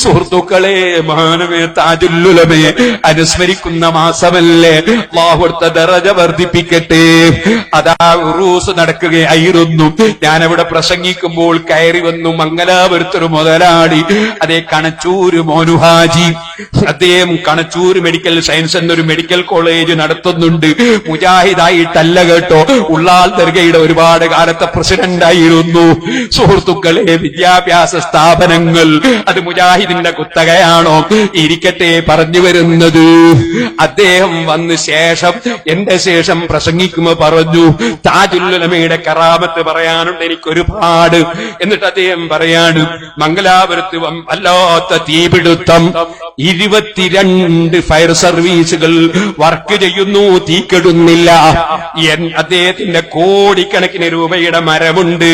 സുഹൃത്തുക്കളെ, മഹാനവേ താജുല്ലുലമയെ അനുസ്മരിക്കുന്ന മാസമല്ലേ? അല്ലാഹു അവിടുത്തെ ദറജ വർദ്ധിപ്പിക്കട്ടെ. അതാ ഉറൂസ് നടക്കുകയായിരുന്നു. ഞാനവിടെ പ്രസംഗിക്കുമ്പോൾ കയറി വന്നു മംഗലാപുരത്തൊരു മുതലാളി, അതേ കണച്ചൂര് മോനുഹാജി. അദ്ദേഹം കണച്ചൂര് മെഡിക്കൽ സയൻസ് എന്നൊരു മെഡിക്കൽ കോളേജ് നടത്തുന്നുണ്ട്. മുജാഹിദായിട്ടല്ല കേട്ടോ, ഉള്ളാൾ ദർഗയുടെ ഒരുപാട് കാലത്തെ പ്രസിഡന്റായിരുന്നു. സുഹൃത്തുക്കളെ, വിദ്യാഭ്യാസ സ്ഥാപനങ്ങൾ അത് മുജാഹിദിന്റെ കുത്തകയാണോ? ഇരിക്കട്ടെ, പറഞ്ഞു വരുന്നത്, അദ്ദേഹം വന്ന് ശേഷം എന്റെ ശേഷം പ്രസംഗിക്കുമ്പോ പറഞ്ഞു, താജുല്ലുലമയുടെ കറാമത്ത് പറയാനുണ്ട് എനിക്കൊരുപാട്. എന്നിട്ട് അദ്ദേഹം പറയാണ്, മംഗലാപുരത്ത് വല്ലാത്ത തീപിടുത്തം, 22 ഫയർ സർവീസുകൾ വർക്ക് ചെയ്യുന്നു, തീക്കെടുന്നില്ല. അദ്ദേഹത്തിന്റെ കോടിക്കണക്കിന് രൂപയുടെ മരമുണ്ട്.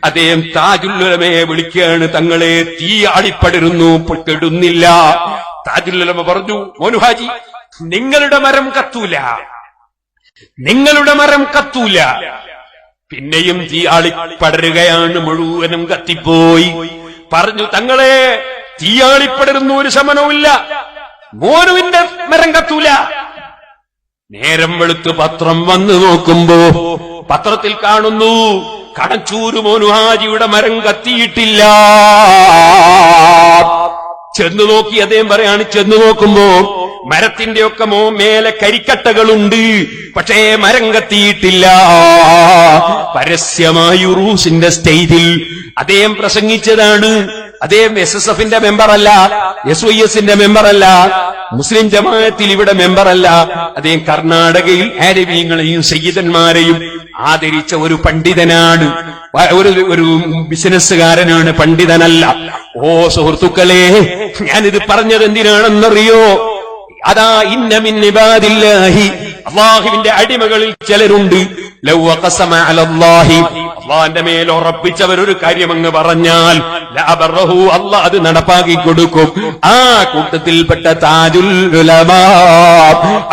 അദ്ദേഹം താജുല്ലുലമയെ വിളിക്കുകയാണ്, തങ്ങളെ തീ ആളിപ്പടരുന്നു, കെടുന്നില്ല. താജുല്ലുലമ പറഞ്ഞു, മോനുഹാജി, നിങ്ങളുടെ മരം കത്തൂല, നിങ്ങളുടെ മരം കത്തൂല. പിന്നെയും തീ ആളിപ്പടരുകയാണ്, മുഴുവനും കത്തിപ്പോയി. പറഞ്ഞു, തങ്ങളെ തീയാളിപ്പടരുന്നു, ഒരു ശമനവുമില്ല, മോനുവിന്റെ മരം കത്തൂല. നേരം വെളുത്ത് പത്രം വന്ന് നോക്കുമ്പോ പത്രത്തിൽ കാണുന്നു, കണച്ചൂര് മോനുഹാജിയുടെ മരം കത്തിയിട്ടില്ല. ചെന്നു നോക്കി, അദ്ദേഹം പറയാണ്, ചെന്നു നോക്കുമ്പോ മരത്തിന്റെയൊക്കെ മേലെ കരിക്കട്ടകളുണ്ട്, പക്ഷേ മരം കത്തിയിട്ടില്ല. പരസ്യമായി ഉറൂസിന്റെ സ്റ്റേജിൽ അദ്ദേഹം പ്രസംഗിച്ചതാണ്. അദ്ദേഹം SSFന്റെ മെമ്പറല്ല, SYSന്റെ മെമ്പറല്ല, മുസ്ലിം ജമാഅത്തിൽ ഇവിടെ മെമ്പറല്ല. അദ്ദേഹം കർണാടകയിൽ ആരവീങ്ങളെയും സയ്യിദന്മാരെയും ആദരിച്ച ഒരു പണ്ഡിതനാണ്, ഒരു ബിസിനസ്സുകാരനാണ്, പണ്ഡിതനല്ല. ഓ സുഹൃത്തുക്കളെ, ഞാനിത് പറഞ്ഞത് എന്തിനാണെന്നറിയോ? അതാ, ഇന്ന മിൻ ഇബാദില്ലാഹി, അല്ലാഹുവിന്റെ അടിമകളിൽ ചിലരുണ്ട്, ലൗ ഖസമ അലല്ലാഹി, അല്ലാഹുവിന്റെ മേൽ ഉറപ്പിച്ചവരൊരു കാര്യം അങ്ങ് പറഞ്ഞാൽ ലഅബറഹു, അല്ലാഹ് അത് നടപ്പാക്കി കൊടുക്കും. ആ കൂട്ടത്തിൽപ്പെട്ട താജുൽ ഉലമാ,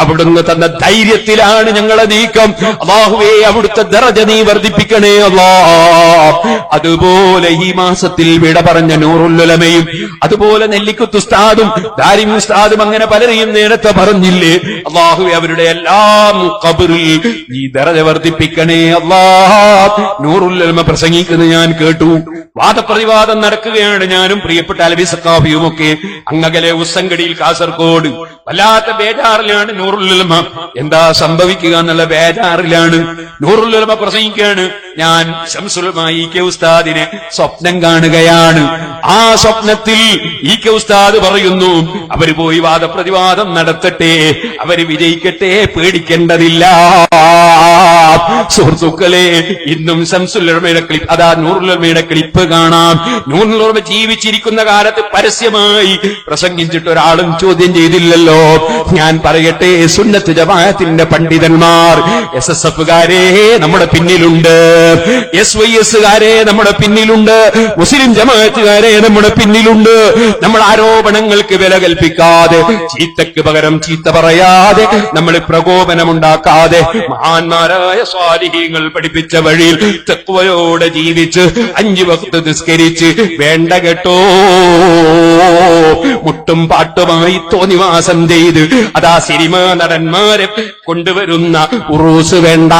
അവിടുന്ന് തന്ന ധൈര്യത്തിലാണ് ഞങ്ങളെ നീക്കം. അല്ലാഹുവേ, അവിടുത്തെ ദറജ നീ വർദ്ധിപ്പിക്കണേ അല്ലാഹ്. അതുപോലെ ഈ മാസത്തിൽ വിട പറഞ്ഞ നൂറുൽ ഉലമയും, അതുപോലെ നെല്ലിക്കുത്ത് ഉസ്താദും ദാരിമി ഉസ്താദും, അങ്ങനെ പലരെയും നേരത്തെ പറഞ്ഞില്ലേ? അല്ലാഹുവേ, അവരുടെ എല്ലാം ഖബറിൽ നീ ദറജ വർദ്ധിപ്പിക്കണേ അല്ലാഹ്. നൂറുൽ ഉലമ പ്രസംഗിക്കുന്നത് ഞാൻ കേട്ടു. വാദപ്രതിവാദം നടക്കുകയാണ്. ഞാനും പ്രിയപ്പെട്ട അലവി സഖാഫിയും ഒക്കെ അങ്ങകലെ ഉസ്സങ്കടിയിൽ കാസർഗോഡ്. വല്ലാത്ത ബേജാറിലാണ് നൂറുൽ ഉലമ. എന്താ സംഭവിക്കുക എന്നുള്ള ബേജാറിലാണ്. നൂറുൽ ഉലമ പ്രസംഗിക്കുകയാണ്. ഞാൻ ശംസുൽ ഉലമ ഇ.കെ. ഉസ്താദിനെ സ്വപ്നം കാണുകയാണ്. ആ സ്വപ്നത്തിൽ ഇ.കെ. ഉസ്താദ് പറയുന്നു, അവര് പോയി വാദപ്രതിവാദം നടത്തട്ടെ, അവര് വിജയിക്കട്ടെ, പേടിക്കേണ്ടതില്ല. സുഹൃത്തുക്കളെ, ഇന്നും ശംസുൽ ഉലമയുടെ ക്ലിപ്പ്, അതാ നൂറുൽ ഉലമയുടെ ക്ലിപ്പ് കാണാം. നൂറുൽ ഉലമ ജീവിച്ചിരിക്കുന്ന കാലത്ത് പരസ്യമായി പ്രസംഗിച്ചിട്ട് ഒരാളും ചോദ്യം ചെയ്തില്ലല്ലോ. ഞാൻ പറയട്ടെ, സുന്നത്ത് ജമാഅത്തിന്റെ പണ്ഡിതന്മാർ, SSFകാരെ നമ്മുടെ പിന്നിലുണ്ട്, SYSകാരെ നമ്മുടെ പിന്നിലുണ്ട്, മുസ്ലിം ജമാഅത്തുകാരെ നമ്മുടെ പിന്നിലുണ്ട്. നമ്മൾ ആരോപണങ്ങൾക്ക് വില കൽപ്പിക്കാതെ, ചീത്തക്ക് പകരം ചീത്ത പറയാതെ, നമ്മൾ പ്രകോപനമുണ്ടാക്കാതെ, മഹാന്മാരായ സ്വാലിഹീങ്ങൾ പഠിപ്പിച്ച വഴിയിൽ തഖ്വയോടെ ജീവിച്ച് 5 വഖ്ത് നിസ്കരിച്ച്, വേണ്ട കേട്ടോ മുട്ടും പാട്ടുമായി തോന്നിവാസം ചെയ്ത് അതാ സിനിമാ നടന്മാരെ കൊണ്ടുവരുന്ന ഉറൂസ് വേണ്ട.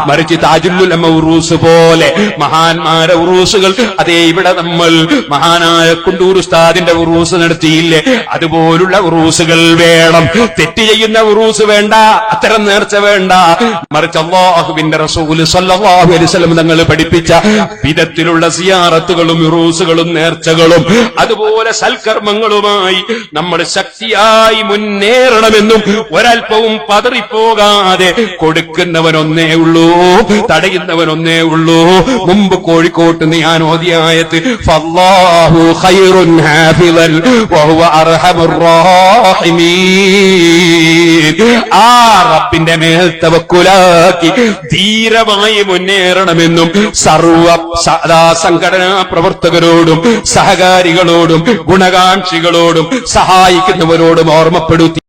മറിച്ച് താജുൽ ഉലമ ഉറൂസ് പോലെ മഹാന്മാരെ ഉറൂസുകൾ, അതേ ഇവിടെ നമ്മൾ മഹാനായ കുണ്ടൂർ ഉസ്താദിന്റെ ഉറൂസ് നടത്തിയില്ലേ, അതുപോലുള്ള ഉറൂസുകൾ വേണം. തെറ്റ് ചെയ്യുന്ന ഉറൂസ് വേണ്ട, അത്തരം നേർച്ച വേണ്ട. മറിച്ച് അല്ലാഹുവിന്റെ റസൂൽ സ്വല്ലല്ലാഹു അലൈഹി വസല്ലം തങ്ങൾ പഠിപ്പിച്ച വിധത്തിലുള്ള സിയാറത്തുകളും ഉറൂസുകളും നേർച്ചകളും അതുപോലെ സൽക്കർമ്മങ്ങളുമായി നമ്മൾ ശക്തിയായി മുന്നേറണമെന്നും ഒരൽപ്പവും പതറിപ്പോകാതെ കൊടുക്കുന്നവനൊന്നേ ഉള്ളൂ, തടയുന്നവനൊന്നേ ഉള്ളൂ. മുമ്പ് കോഴിക്കോട്ട് ഞാൻ ഓതിയ ആയത്ത്, ഫല്ലാഹു ഖൈറുൻ ഹാഫിളൻ വഹുവ അർഹമുർ റഹീമീൻ. ആ റബ്ബിന്റെ മേൽ തവക്കുലാക്കി ധീരമായി മുന്നേറണമെന്നും സർവ സംഘടനാ പ്രവർത്തകരോടും സഹകാരികളോടും ഗുണകാംക്ഷികളോടും സഹായിക്കുന്നവരോടും ഓർമ്മപ്പെടുത്തി.